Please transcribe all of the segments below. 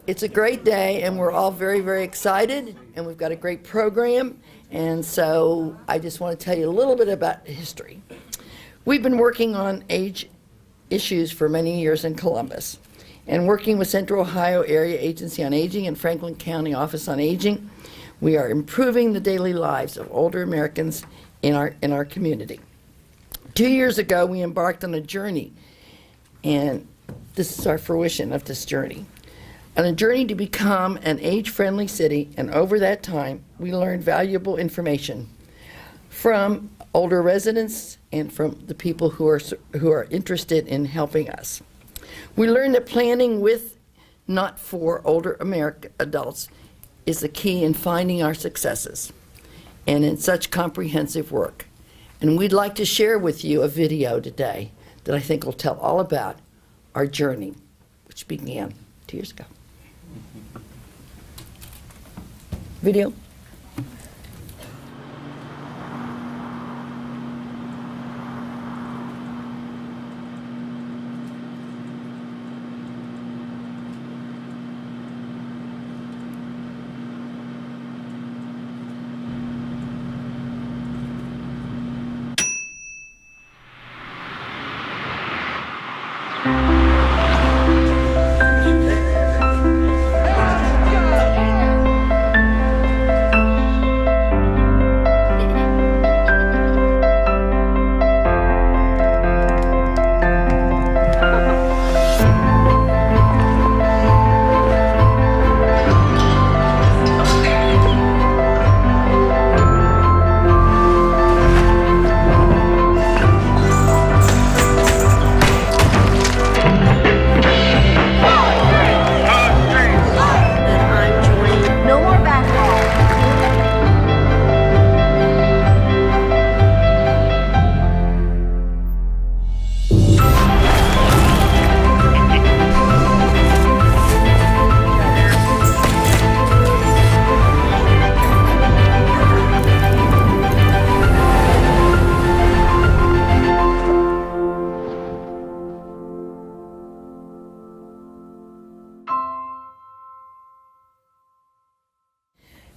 it's a great day, and we're all very, very excited, and we've got a great program. And so I just want to tell you a little bit about history. We've been working on age issues for many years in Columbus, and working with Central Ohio Area Agency on Aging and Franklin County Office on Aging, we are improving the daily lives of older Americans in our community. 2 years ago, we embarked on a journey, and this is our fruition of this journey, on a journey to become an age-friendly city, and over that time, we learned valuable information from older residents and from the people who are interested in helping us. We learned that planning with, not for, older American adults is the key in finding our successes and in such comprehensive work. And we'd like to share with you a video today that I think will tell all about our journey, which began 2 years ago. Video.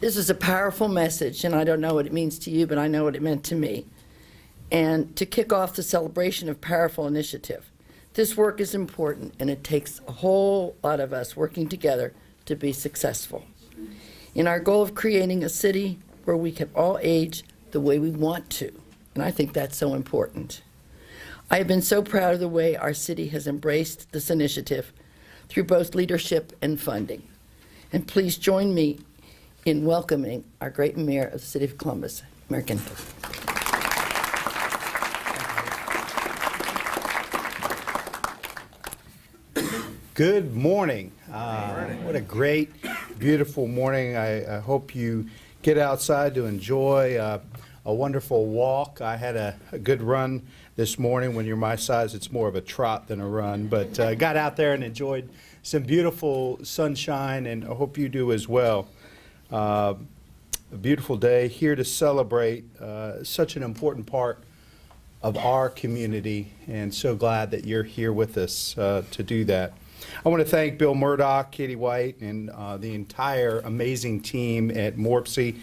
This is a powerful message, and I don't know what it means to you, but I know what it meant to me. And to kick off the celebration of Powerful Initiative, this work is important, and it takes a whole lot of us working together to be successful in our goal of creating a city where we can all age the way we want to, and I think that's so important. I have been so proud of the way our city has embraced this initiative through both leadership and funding. And please join me in welcoming our great mayor of the city of Columbus, Mayor Ginther. Good morning. What a great, beautiful morning. I hope you get outside to enjoy a wonderful walk. I had a good run this morning. When you're my size, it's more of a trot than a run, but got out there and enjoyed some beautiful sunshine, and I hope you do as well. A beautiful day here to celebrate such an important part of our community, and so glad that you're here with us to do that. I want to thank Bill Murdoch, Katie White, and the entire amazing team at Morpsey.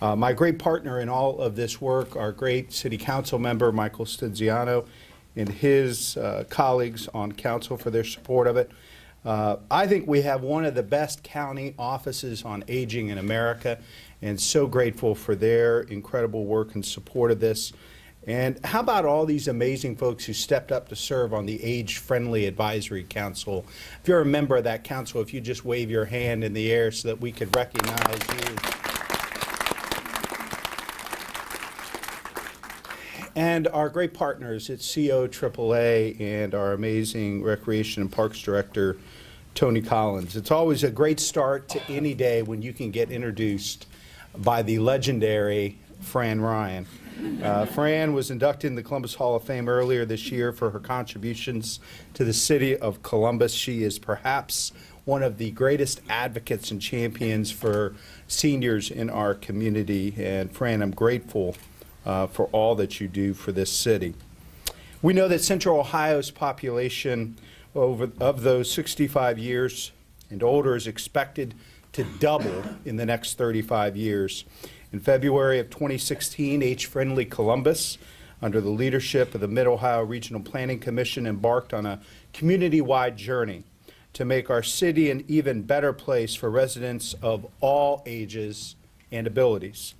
My great partner in all of this work, our great city council member, Michael Stinziano, and his colleagues on council for their support of it. I think we have one of the best county offices on aging in America, and so grateful for their incredible work and support of this. And how about all these amazing folks who stepped up to serve on the Age-Friendly Advisory Council? If you're a member of that council, if you just wave your hand in the air so that we could recognize you. And our great partners at CO AAA and our amazing Recreation and Parks Director, Tony Collins. It's always a great start to any day when you can get introduced by the legendary Fran Ryan. Fran was inducted in the Columbus Hall of Fame earlier this year for her contributions to the city of Columbus. She is perhaps one of the greatest advocates and champions for seniors in our community. And Fran, I'm grateful for all that you do for this city. We know that Central Ohio's population of those 65 years and older is expected to double in the next 35 years. In February of 2016, Age-Friendly Columbus, under the leadership of the Mid-Ohio Regional Planning Commission, embarked on a community-wide journey to make our city an even better place for residents of all ages and abilities.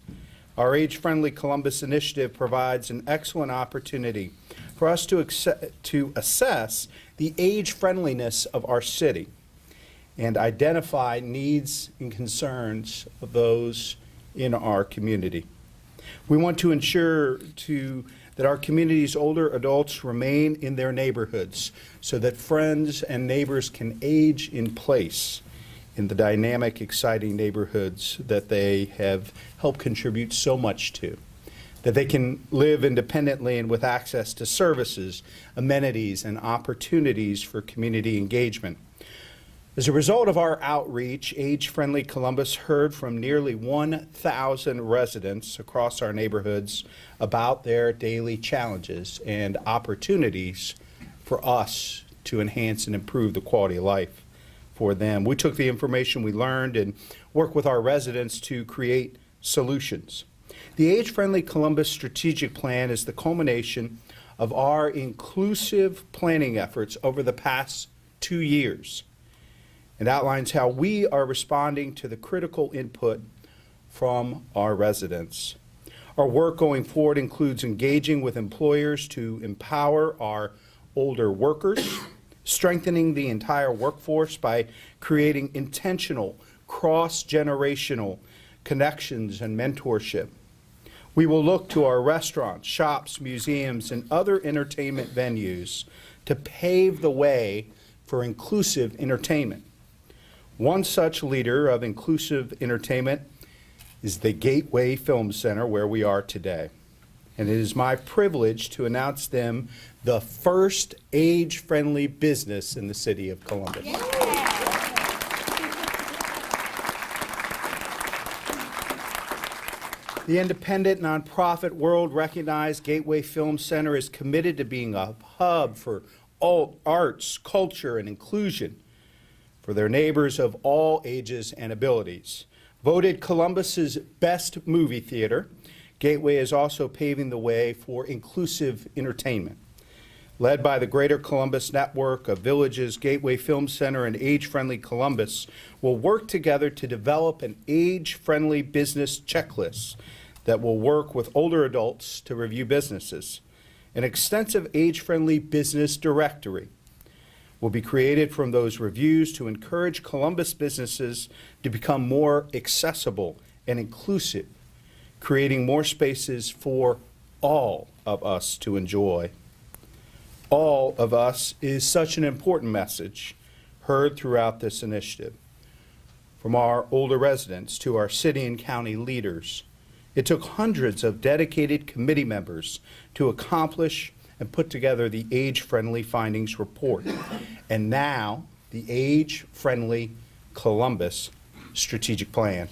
Our Age-Friendly Columbus initiative provides an excellent opportunity for us to assess the age-friendliness of our city and identify needs and concerns of those in our community. We want to ensure that our community's older adults remain in their neighborhoods so that friends and neighbors can age in place in the dynamic, exciting neighborhoods that they have helped contribute so much to, that they can live independently and with access to services, amenities, and opportunities for community engagement. As a result of our outreach, Age-Friendly Columbus heard from nearly 1,000 residents across our neighborhoods about their daily challenges and opportunities for us to enhance and improve the quality of life for them. We took the information we learned and worked with our residents to create solutions. The Age-Friendly Columbus Strategic Plan is the culmination of our inclusive planning efforts over the past 2 years. It outlines how we are responding to the critical input from our residents. Our work going forward includes engaging with employers to empower our older workers, strengthening the entire workforce by creating intentional, cross-generational connections and mentorship. We will look to our restaurants, shops, museums, and other entertainment venues to pave the way for inclusive entertainment. One such leader of inclusive entertainment is the Gateway Film Center, where we are today. And it is my privilege to announce them the first age-friendly business in the city of Columbus. Yeah. The independent nonprofit world-recognized Gateway Film Center is committed to being a hub for all arts, culture, and inclusion for their neighbors of all ages and abilities. Voted Columbus's best movie theater, Gateway is also paving the way for inclusive entertainment. Led by the Greater Columbus Network of Villages, Gateway Film Center and Age-Friendly Columbus will work together to develop an age-friendly business checklist that will work with older adults to review businesses. An extensive age-friendly business directory will be created from those reviews to encourage Columbus businesses to become more accessible and inclusive, creating more spaces for all of us to enjoy. All of us is such an important message heard throughout this initiative. From our older residents to our city and county leaders, it took hundreds of dedicated committee members to accomplish and put together the Age-Friendly Findings Report, and now the Age-Friendly Columbus Strategic Plan.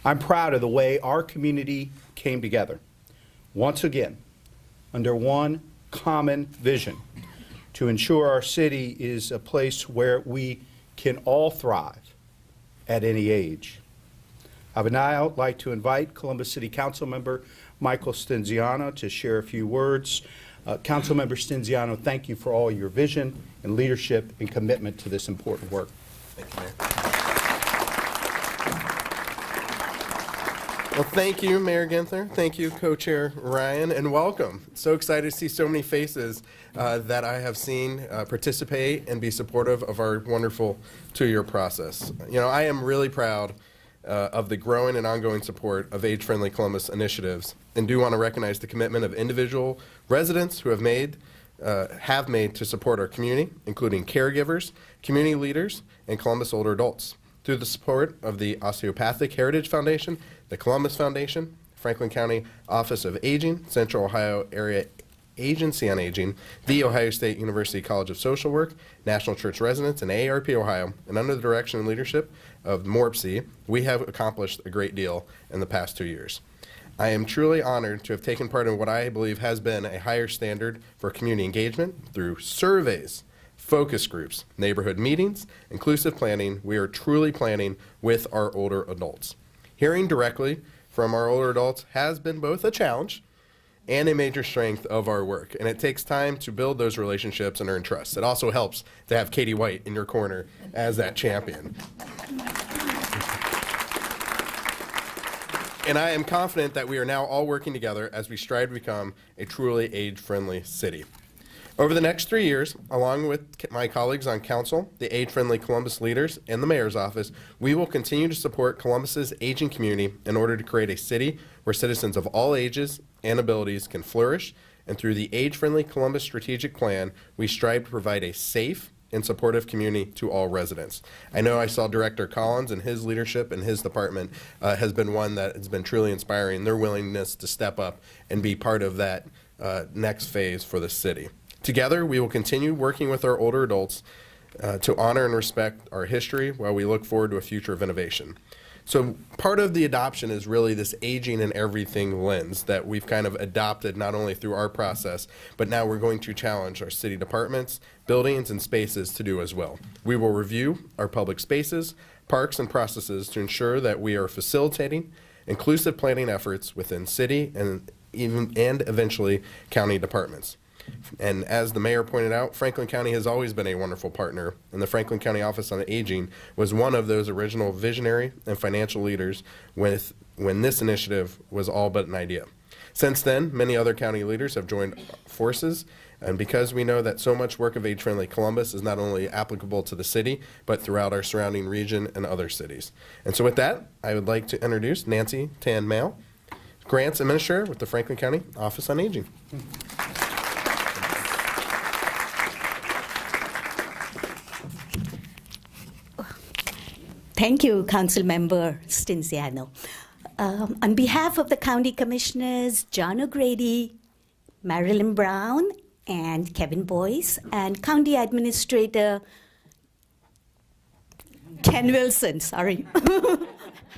I'm proud of the way our community came together, once again, under one common vision, to ensure our city is a place where we can all thrive at any age. I would now like to invite Columbus City Council Member Michael Stinziano to share a few words. Councilmember Stinziano, thank you for all your vision and leadership and commitment to this important work. Thank you, Mayor. Well, thank you, Mayor Ginther. Thank you, Co-Chair Ryan, and welcome. So excited to see so many faces that I have seen participate and be supportive of our wonderful 2-year process. You know, I am really proud of the growing and ongoing support of Age-Friendly Columbus initiatives, and do want to recognize the commitment of individual residents who have made to support our community, including caregivers, community leaders, and Columbus older adults. Through the support of the Osteopathic Heritage Foundation, the Columbus Foundation, Franklin County Office of Aging, Central Ohio Area Agency on Aging, the Ohio State University College of Social Work, National Church Residents, and AARP Ohio, and under the direction and leadership of MORPC, we have accomplished a great deal in the past 2 years. I am truly honored to have taken part in what I believe has been a higher standard for community engagement through surveys, focus groups, neighborhood meetings, inclusive planning. We are truly planning with our older adults. Hearing directly from our older adults has been both a challenge and a major strength of our work. And it takes time to build those relationships and earn trust. It also helps to have Katie White in your corner as that champion. And I am confident that we are now all working together as we strive to become a truly age-friendly city. Over the next 3 years, along with my colleagues on council, the age-friendly Columbus leaders, and the mayor's office, we will continue to support Columbus's aging community in order to create a city where citizens of all ages and abilities can flourish. And through the age-friendly Columbus strategic plan, we strive to provide a safe and supportive community to all residents. I know I saw Director Collins, and his leadership in his department has been one that has been truly inspiring, their willingness to step up and be part of that next phase for the city. Together, we will continue working with our older adults to honor and respect our history while we look forward to a future of innovation. So part of the adoption is really this aging and everything lens that we've kind of adopted not only through our process, but now we're going to challenge our city departments, buildings, and spaces to do as well. We will review our public spaces, parks, and processes to ensure that we are facilitating inclusive planning efforts within city and eventually county departments. And as the mayor pointed out, Franklin County has always been a wonderful partner, and the Franklin County Office on Aging was one of those original visionary and financial leaders when this initiative was all but an idea. Since then, many other county leaders have joined forces, and because we know that so much work of Age-Friendly Columbus is not only applicable to the city, but throughout our surrounding region and other cities. And so with that, I would like to introduce Nancy Tan-Male, Grants Administrator with the Franklin County Office on Aging. Thank you, Council Member Stinziano. On behalf of the County Commissioners, John O'Grady, Marilyn Brown, and Kevin Boyce, and County Administrator Ken Wilson, sorry,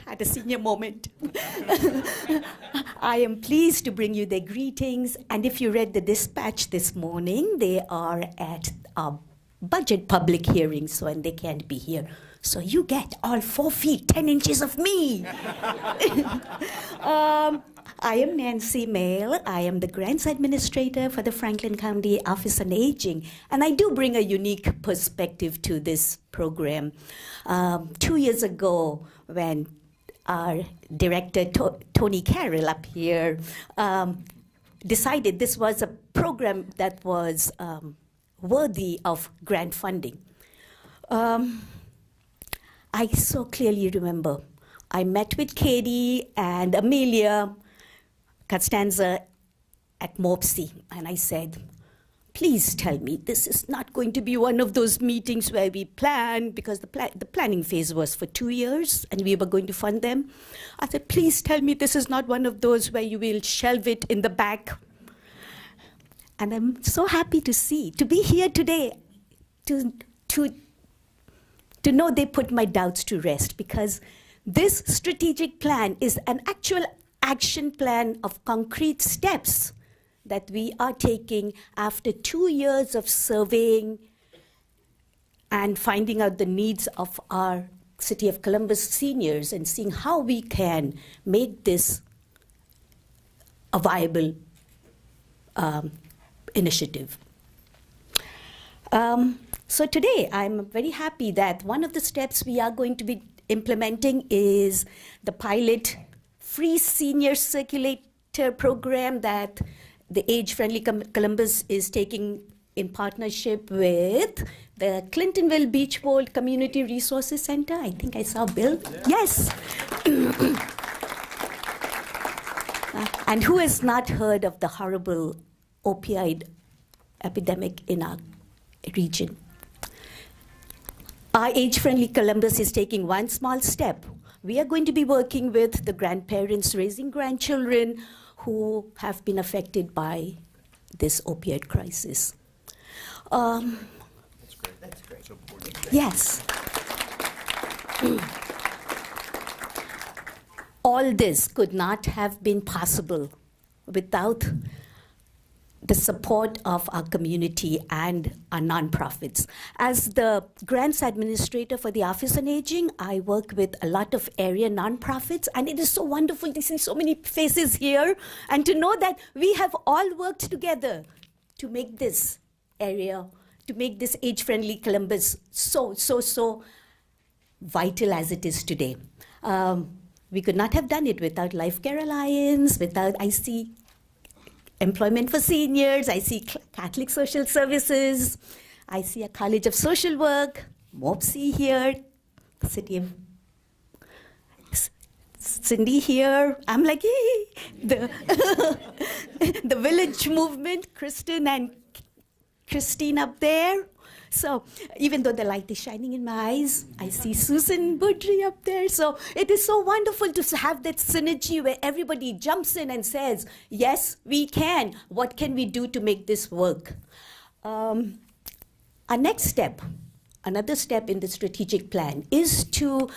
had a senior moment. I am pleased to bring you their greetings, and if you read the dispatch this morning, they are at our budget public hearing, so and they can't be here. So you get all 4 feet, 10 inches of me. I am Nancy Male. I am the Grants Administrator for the Franklin County Office on Aging, and I do bring a unique perspective to this program. 2 years ago, when our director, Tony Carroll up here, decided this was a program that was worthy of grant funding. I so clearly remember I met with Katie and Amelia Costanza at Mopsy, and I said, please tell me this is not going to be one of those meetings where we plan, because the planning phase was for 2 years and we were going to fund them. I said, please tell me this is not one of those where you will shelve it in the back. And I'm so happy to be here today to know they put my doubts to rest, because this strategic plan is an actual action plan of concrete steps that we are taking after 2 years of surveying and finding out the needs of our City of Columbus seniors and seeing how we can make this a viable initiative. So today, I'm very happy that one of the steps we are going to be implementing is the pilot free senior circulator program that the Age-Friendly Columbus is taking in partnership with the Clintonville Beachwold Community Resources Center. I think I saw Bill. Yes. And who has not heard of the horrible opioid epidemic in our region? Our Age-Friendly Columbus is taking one small step. We are going to be working with the grandparents raising grandchildren who have been affected by this opioid crisis. That's great. That's great. Yes. All this could not have been possible without the support of our community and our nonprofits. As the grants administrator for the Office on Aging, I work with a lot of area nonprofits, and it is so wonderful to see so many faces here and to know that we have all worked together to make this area, to make this age-friendly Columbus so vital as it is today. We could not have done it without Life Care Alliance, without, I see, Employment for Seniors, I see Catholic Social Services, I see a College of Social Work, MOPSI here, City of Cindy here. I'm like, hey, the village movement, Kristen and Christine up there. So even though the light is shining in my eyes, I see Susan Budry up there. So it is so wonderful to have that synergy where everybody jumps in and says, yes, we can. What can we do to make this work? Our next step, another step in the strategic plan, is to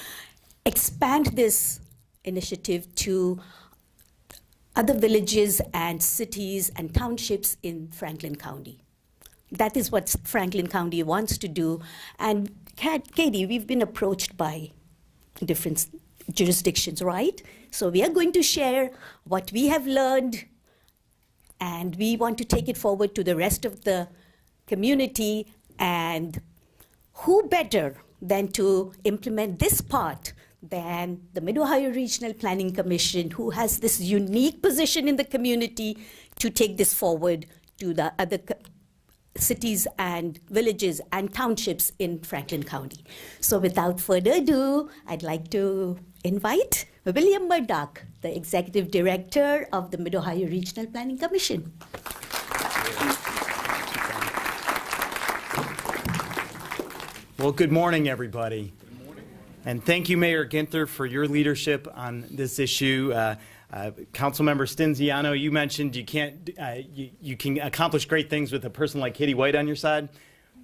expand this initiative to other villages and cities and townships in Franklin County. That is what Franklin County wants to do. And Katie, we've been approached by different jurisdictions, right? So we are going to share what we have learned, and we want to take it forward to the rest of the community. And who better than to implement this part than the Mid-Ohio Regional Planning Commission, who has this unique position in the community to take this forward to the other cities and villages and townships in Franklin County. So without further ado, I'd like to invite William Murdoch, the Executive Director of the Mid-Ohio Regional Planning Commission. Well, good morning, everybody. Good morning. And thank you, Mayor Ginther, for your leadership on this issue. Councilmember Stinziano, you mentioned you can accomplish great things with a person like Katie White on your side.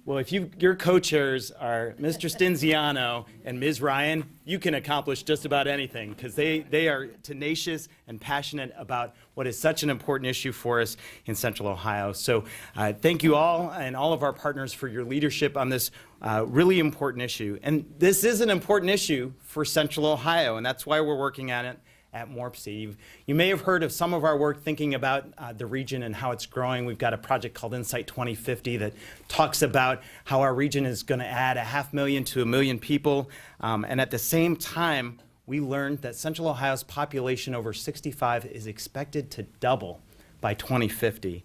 Well, if your co-chairs are Mr. Stinziano and Ms. Ryan, you can accomplish just about anything, because they are tenacious and passionate about what is such an important issue for us in Central Ohio. So thank you all and all of our partners for your leadership on this really important issue. And this is an important issue for Central Ohio, and that's why we're working on it at MORPC. You may have heard of some of our work thinking about the region and how it's growing. We've got a project called Insight 2050 that talks about how our region is going to add 500,000 to 1 million people. And at the same time, we learned that Central Ohio's population over 65 is expected to double by 2050.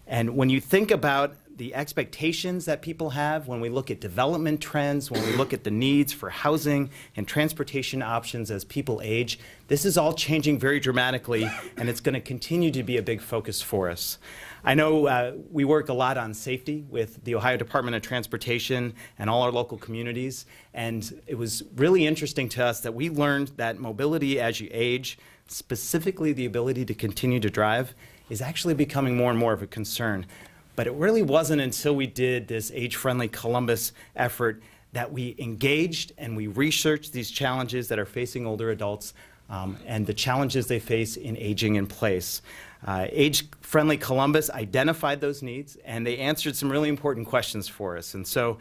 And when you think about the expectations that people have, when we look at development trends, when we look at the needs for housing and transportation options as people age, this is all changing very dramatically, and it's going to continue to be a big focus for us. I know we work a lot on safety with the Ohio Department of Transportation and all our local communities, and it was really interesting to us that we learned that mobility as you age, specifically the ability to continue to drive, is actually becoming more and more of a concern. But it really wasn't until we did this Age-Friendly Columbus effort that we engaged and we researched these challenges that are facing older adults and the challenges they face in aging in place. Age-Friendly Columbus identified those needs, and they answered some really important questions for us. And so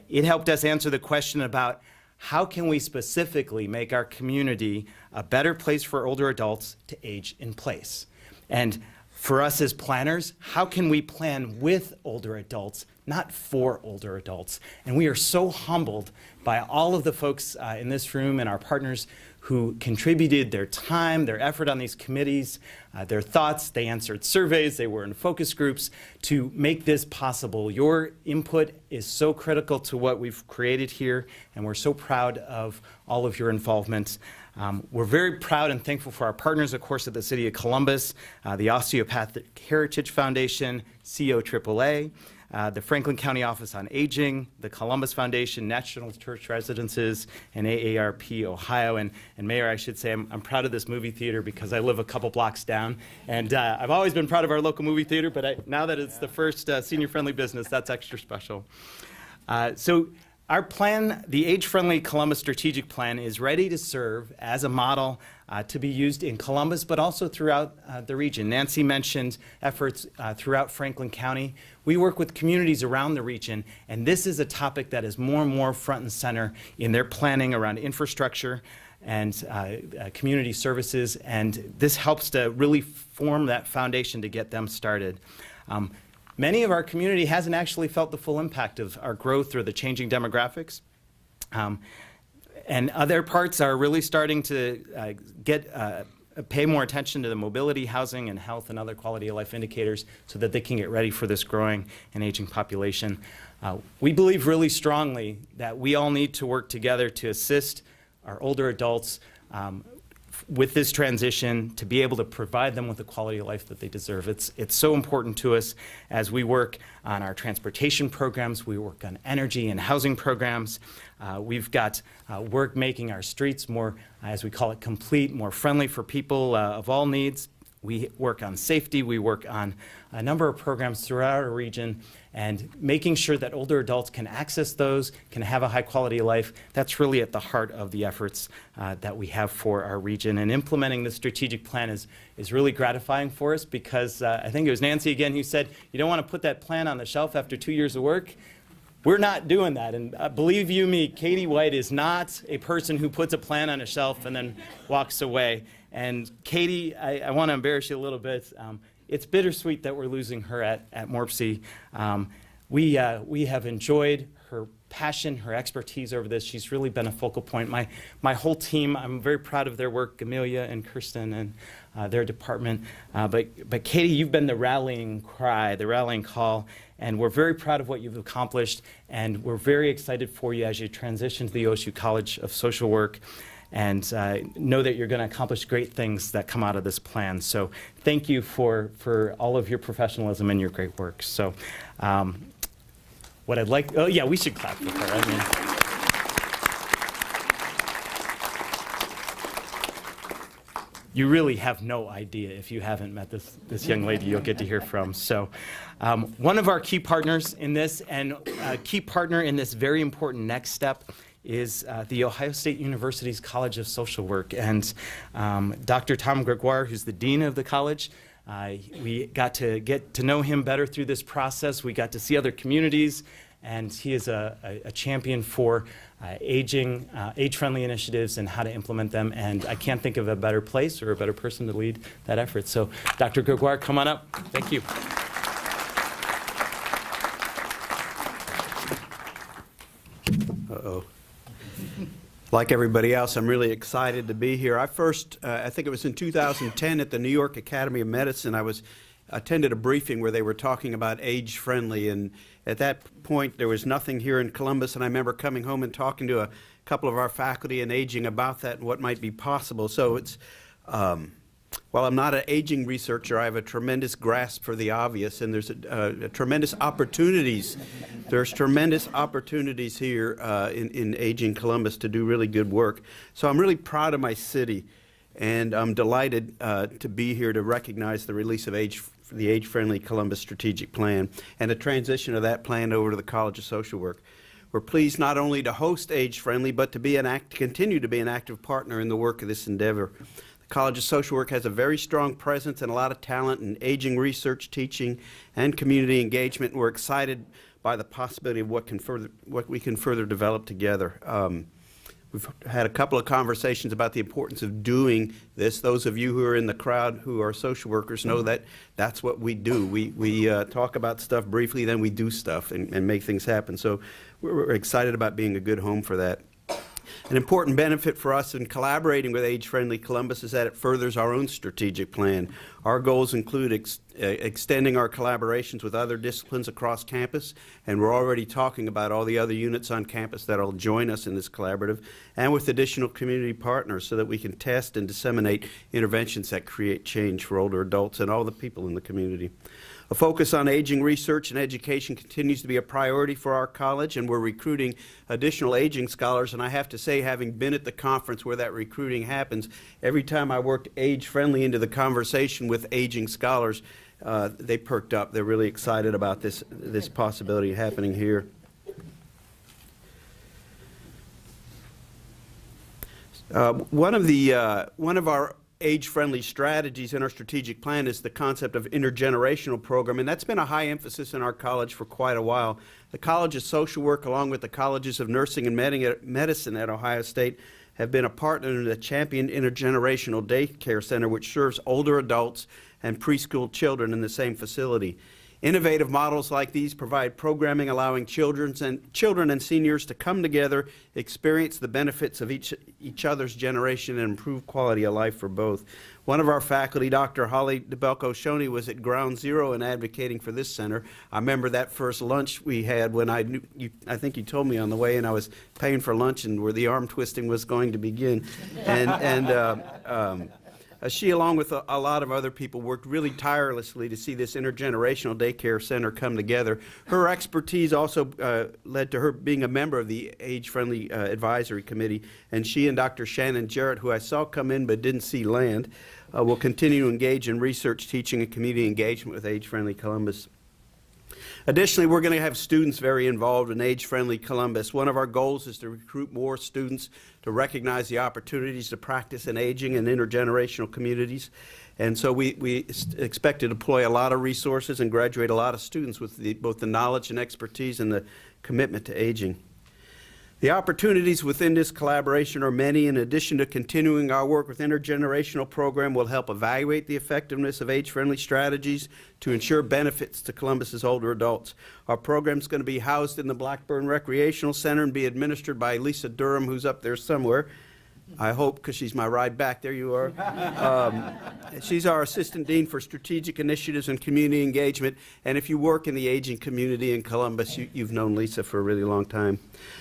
it helped us answer the question about how can we specifically make our community a better place for older adults to age in place? And for us as planners, how can we plan with older adults, not for older adults? And we are so humbled by all of the folks in this room and our partners who contributed their time, their effort on these committees, their thoughts. They answered surveys, they were in focus groups to make this possible. Your input is so critical to what we've created here, and we're so proud of all of your involvement. We're very proud and thankful for our partners, of course, at the City of Columbus, the Osteopathic Heritage Foundation, COAAA, the Franklin County Office on Aging, the Columbus Foundation, National Church Residences, and AARP Ohio. And Mayor, I should say I'm proud of this movie theater because I live a couple blocks down. And I've always been proud of our local movie theater, but now that it's the first senior-friendly business, that's extra special. So Our plan, the Age-Friendly Columbus Strategic Plan, is ready to serve as a model to be used in Columbus, but also throughout the region. Nancy mentioned efforts throughout Franklin County. We work with communities around the region, and this is a topic that is more and more front and center in their planning around infrastructure and community services, and this helps to really form that foundation to get them started. Many of our community hasn't actually felt the full impact of our growth or the changing demographics. And other parts are really starting to pay more attention to the mobility, housing, and health and other quality of life indicators so that they can get ready for this growing and aging population. We believe really strongly that we all need to work together to assist our older adults with this transition, to be able to provide them with the quality of life that they deserve. It's so important to us as we work on our transportation programs, we work on energy and housing programs. We've got work making our streets more, as we call it, complete, more friendly for people of all needs. We work on safety, we work on a number of programs throughout our region, and making sure that older adults can access those, can have a high quality of life. That's really at the heart of the efforts that we have for our region. And implementing the strategic plan is really gratifying for us because I think it was Nancy again who said, you don't want to put that plan on the shelf after 2 years of work. We're not doing that, and believe you me, Katie White is not a person who puts a plan on a shelf and then walks away. And Katie, I want to embarrass you a little bit. It's bittersweet that we're losing her at Morpsey. We have enjoyed her passion, her expertise over this. She's really been a focal point. My whole team, I'm very proud of their work, Amelia and Kirsten and their department. But Katie, you've been the rallying cry, the rallying call, and we're very proud of what you've accomplished, and we're very excited for you as you transition to the OSU College of Social Work, and know that you're going to accomplish great things that come out of this plan. So thank you for all of your professionalism and your great work. So what I'd like, oh yeah, we should clap for her. I mean, you really have no idea if you haven't met this young lady you'll get to hear from. So one of our key partners in this, and a key partner in this very important next step, is the Ohio State University's College of Social Work. And Dr. Tom Gregoire, who's the dean of the college, we got to get to know him better through this process. We got to see other communities, and he is a champion for age-friendly initiatives and how to implement them. And I can't think of a better place or a better person to lead that effort. So Dr. Gregoire, come on up. Thank you. Uh-oh. Like everybody else, I'm really excited to be here. I think it was in 2010 at the New York Academy of Medicine, attended a briefing where they were talking about age-friendly, and at that point there was nothing here in Columbus, and I remember coming home and talking to a couple of our faculty in aging about that and what might be possible. So it's, while I'm not an aging researcher, I have a tremendous grasp for the obvious, and there's tremendous opportunities. There's tremendous opportunities here in aging Columbus to do really good work. So I'm really proud of my city, and I'm delighted to be here to recognize the release of the Age-Friendly Columbus Strategic Plan and the transition of that plan over to the College of Social Work. We're pleased not only to host Age-Friendly, but to continue to be an active partner in the work of this endeavor. The College of Social Work has a very strong presence and a lot of talent in aging research, teaching, and community engagement. We're excited by the possibility of what we can further develop together. We've had a couple of conversations about the importance of doing this. Those of you who are in the crowd who are social workers know that that's what we do. We talk about stuff briefly, then we do stuff and make things happen. So we're excited about being a good home for that. An important benefit for us in collaborating with Age-Friendly Columbus is that it furthers our own strategic plan. Our goals include extending our collaborations with other disciplines across campus, and we're already talking about all the other units on campus that will join us in this collaborative, and with additional community partners so that we can test and disseminate interventions that create change for older adults and all the people in the community. A focus on aging research and education continues to be a priority for our college, and we're recruiting additional aging scholars. And I have to say, having been at the conference where that recruiting happens, every time I worked age-friendly into the conversation with aging scholars, they perked up. They're really excited about this possibility happening here. One of our age-friendly strategies in our strategic plan is the concept of intergenerational program, and that's been a high emphasis in our college for quite a while. The College of Social Work, along with the Colleges of Nursing and Medicine at Ohio State, have been a partner in the Champion Intergenerational Daycare Center, which serves older adults and preschool children in the same facility. Innovative models like these provide programming allowing children and seniors to come together, experience the benefits of each other's generation, and improve quality of life for both. One of our faculty, Dr. Holly DeBelco-Shoney, was at ground zero in advocating for this center. I remember that first lunch we had when I think you told me on the way, and I was paying for lunch and where the arm twisting was going to begin. She, along with a lot of other people, worked really tirelessly to see this intergenerational daycare center come together. Her expertise also led to her being a member of the Age-Friendly Advisory Committee, and she and Dr. Shannon Jarrett, who I saw come in but didn't see land, will continue to engage in research, teaching, and community engagement with Age-Friendly Columbus. Additionally, we're going to have students very involved in Age-Friendly Columbus. One of our goals is to recruit more students to recognize the opportunities to practice in aging and intergenerational communities. And so we expect to deploy a lot of resources and graduate a lot of students with both the knowledge and expertise and the commitment to aging. The opportunities within this collaboration are many. In addition to continuing our work with intergenerational program, we'll help evaluate the effectiveness of age-friendly strategies to ensure benefits to Columbus's older adults. Our program is going to be housed in the Blackburn Recreational Center and be administered by Lisa Durham, who's up there somewhere. I hope, because she's my ride back. There you are. She's our Assistant Dean for Strategic Initiatives and Community Engagement. And if you work in the aging community in Columbus, you've known Lisa for a really long time.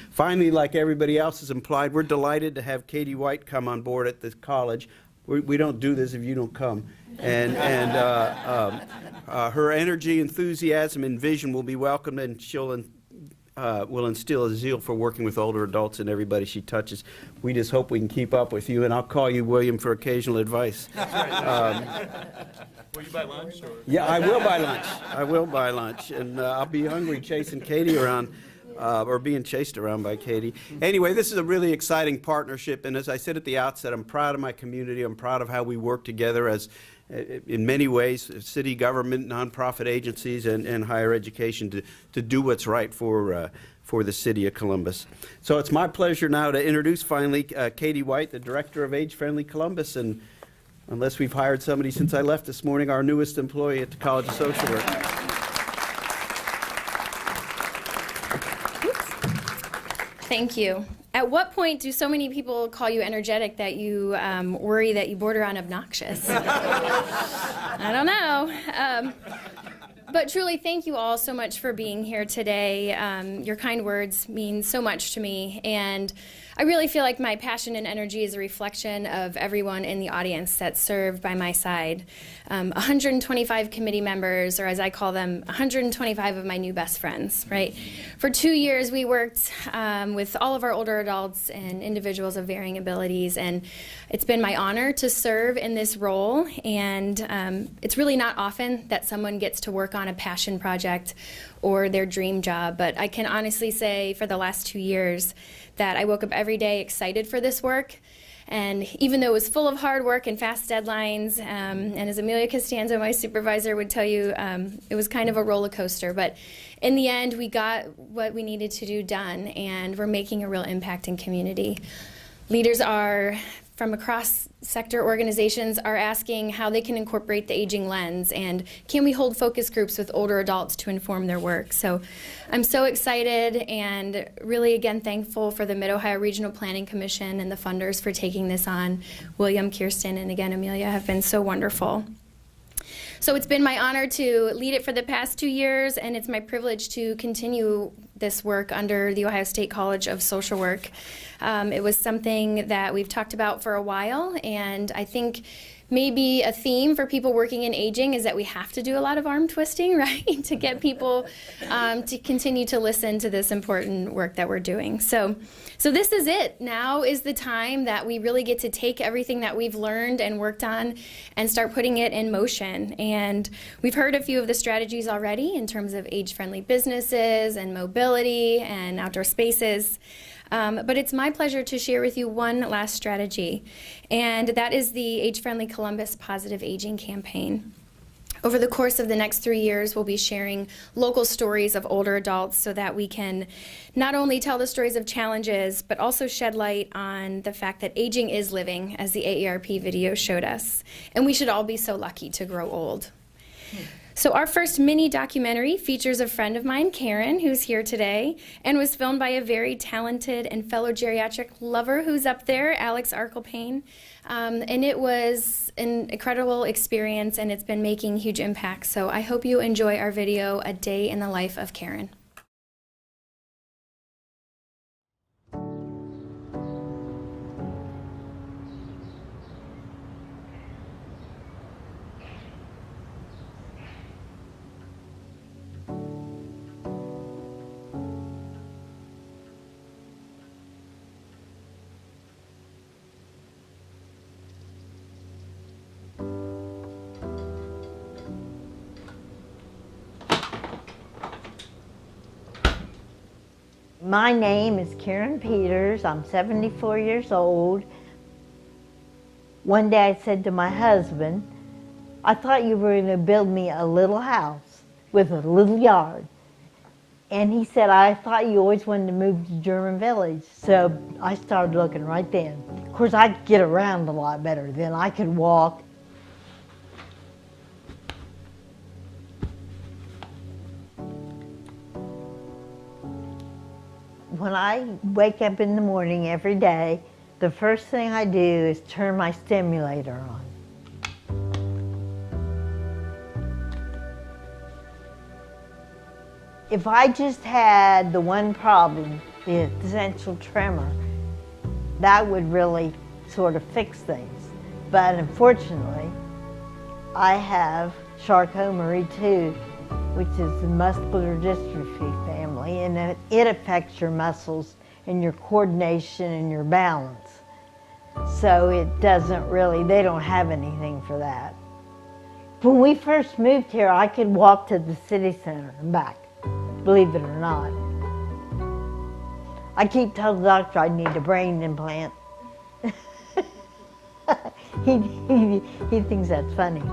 Finally, like everybody else has implied, we're delighted to have Katie White come on board at the college. We don't do this if you don't come. And her energy, enthusiasm, and vision will be welcomed, and she'll will instill a zeal for working with older adults and everybody she touches. We just hope we can keep up with you, and I'll call you, William, for occasional advice. Will you buy lunch? Or? Yeah, I will buy lunch. I will buy lunch, and I'll be hungry chasing Katie around, or being chased around by Katie. Anyway, this is a really exciting partnership, and as I said at the outset, I'm proud of my community. I'm proud of how we work together as, in many ways, city government, nonprofit agencies, and higher education to do what's right for the city of Columbus. So it's my pleasure now to introduce finally Katie White, the Director of Age-Friendly Columbus, and unless we've hired somebody since I left this morning, our newest employee at the College of Social Work. Thank you. At what point do so many people call you energetic that you worry that you border on obnoxious? I don't know. But truly, thank you all so much for being here today. Your kind words mean so much to me, and I really feel like my passion and energy is a reflection of everyone in the audience that's served by my side. 125 committee members, or as I call them, 125 of my new best friends, right? For 2 years, we worked with all of our older adults and individuals of varying abilities, and it's been my honor to serve in this role, and it's really not often that someone gets to work on a passion project or their dream job, but I can honestly say for the last 2 years that I woke up every day excited for this work. And even though it was full of hard work and fast deadlines, and as Amelia Costanzo, my supervisor, would tell you, it was kind of a roller coaster. But in the end, we got what we needed to do done, and we're making a real impact in community. Leaders from across sector organizations are asking how they can incorporate the aging lens, and can we hold focus groups with older adults to inform their work. So I'm so excited and really again thankful for the Mid-Ohio Regional Planning Commission and the funders for taking this on. William, Kirsten, and again Amelia have been so wonderful. So it's been my honor to lead it for the past 2 years, and it's my privilege to continue this work under the Ohio State College of Social Work. It was something that we've talked about for a while, and I think maybe a theme for people working in aging is that we have to do a lot of arm twisting, right, to get people to continue to listen to this important work that we're doing. So this is it. Now is the time that we really get to take everything that we've learned and worked on and start putting it in motion. And we've heard a few of the strategies already in terms of age-friendly businesses and mobility and outdoor spaces. But it's my pleasure to share with you one last strategy, and that is the Age-Friendly Columbus Positive Aging campaign. Over the course of the next 3 years, we'll be sharing local stories of older adults so that we can not only tell the stories of challenges, but also shed light on the fact that aging is living, as the AARP video showed us. And we should all be so lucky to grow old. So our first mini documentary features a friend of mine, Karen, who's here today, and was filmed by a very talented and fellow geriatric lover who's up there, Alex Arkelpain. And it was an incredible experience, and it's been making huge impacts. So I hope you enjoy our video, A Day in the Life of Karen. My name is Karen Peters. I'm 74 years old. One day I said to my husband, I thought you were going to build me a little house with a little yard. And he said, I thought you always wanted to move to German Village. So I started looking right then. Of course, I could get around a lot better then. I could walk. When I wake up in the morning every day, the first thing I do is turn my stimulator on. If I just had the one problem, the essential tremor, that would really sort of fix things. But unfortunately, I have Charcot-Marie-Tooth, which is the muscular dystrophy family, and it affects your muscles and your coordination and your balance. So it doesn't really, they don't have anything for that. When we first moved here, I could walk to the city center and back, believe it or not. I keep telling the doctor I need a brain implant. he thinks that's funny.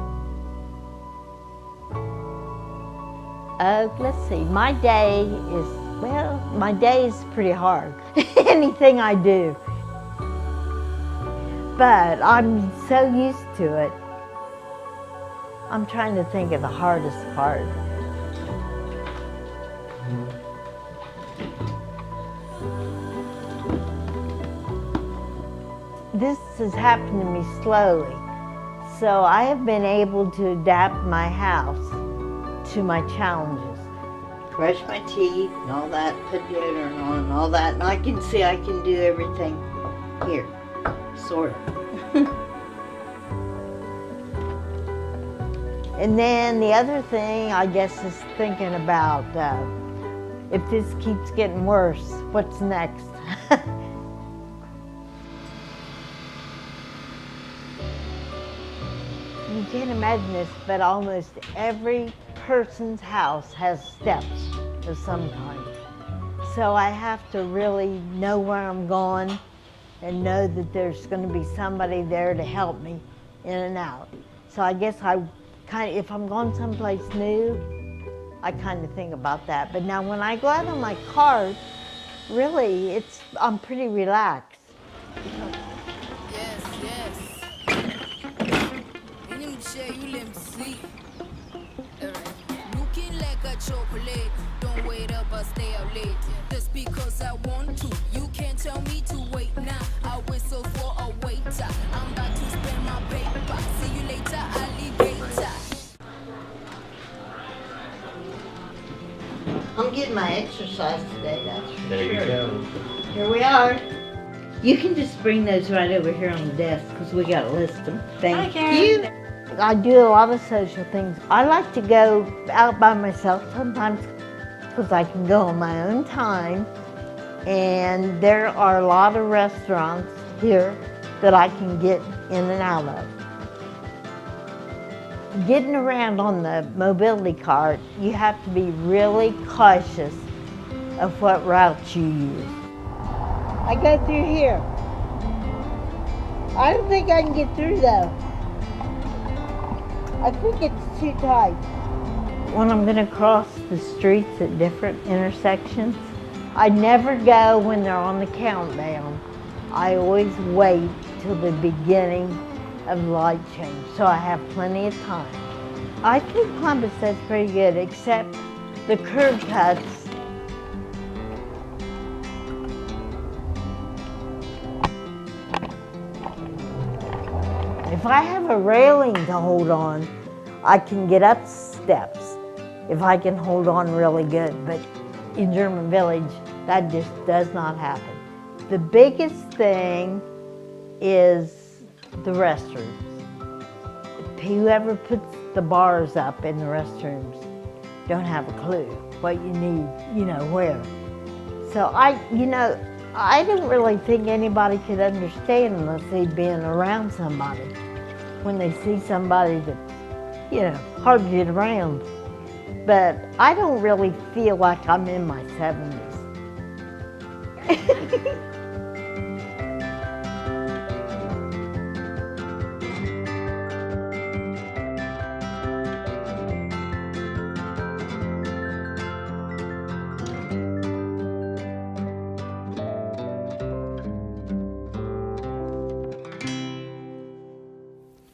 Let's see, my day is pretty hard. Anything I do. But I'm so used to it. I'm trying to think of the hardest part. This has happened to me slowly. So I have been able to adapt my house to my challenges. Brush my teeth and all that, put deodorant on and all that, and I can see I can do everything here, sort of. And then the other thing, I guess, is thinking about if this keeps getting worse, what's next? You can't imagine this, but almost every person's house has steps of some kind. So I have to really know where I'm going and know that there's going to be somebody there to help me in and out. So I guess if I'm going someplace new, I kind of think about that. But now when I go out on my cart, really, I'm pretty relaxed. Yes, yes. You let me sleep. Looking like a chocolate. Don't wait up or stay up late. Just because I want to. You can't tell me to wait now. I whistle for a waiter. I'm about to spend my paper. See you later, alligator. I'm getting my exercise today, that's for sure. There you go. Here we are. You can just bring those right over here on the desk because we got to list them. Thank you. I do a lot of social things. I like to go out by myself sometimes because I can go on my own time. And there are a lot of restaurants here that I can get in and out of. Getting around on the mobility cart, you have to be really cautious of what routes you use. I go through here. I don't think I can get through though. I think it's too tight. When I'm going to cross the streets at different intersections, I never go when they're on the countdown. I always wait till the beginning of light change, so I have plenty of time. I think Columbus does pretty good, except the curb cuts. If I have a railing to hold on, I can get up steps if I can hold on really good, but in German Village, that just does not happen. The biggest thing is the restrooms. Whoever puts the bars up in the restrooms don't have a clue what you need, where. So I don't really think anybody could understand unless they'd been around somebody. When they see somebody that's, hard to get around. But I don't really feel like I'm in my 70s.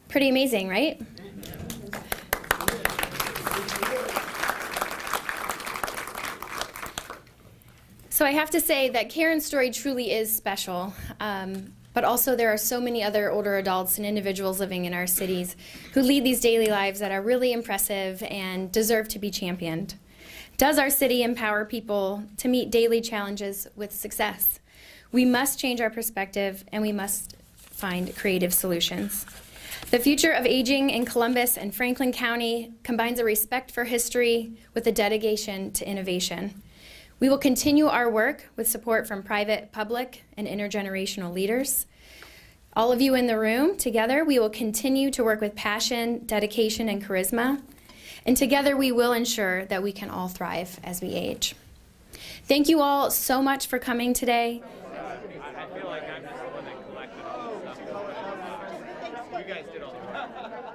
Pretty amazing, right? So I have to say that Karen's story truly is special, but also there are so many other older adults and individuals living in our cities who lead these daily lives that are really impressive and deserve to be championed. Does our city empower people to meet daily challenges with success? We must change our perspective and we must find creative solutions. The future of aging in Columbus and Franklin County combines a respect for history with a dedication to innovation. We will continue our work with support from private, public, and intergenerational leaders. All of you in the room, together, we will continue to work with passion, dedication, and charisma. And together, we will ensure that we can all thrive as we age. Thank you all so much for coming today. I feel like I'm just the one that collected all this stuff. You guys did all the work.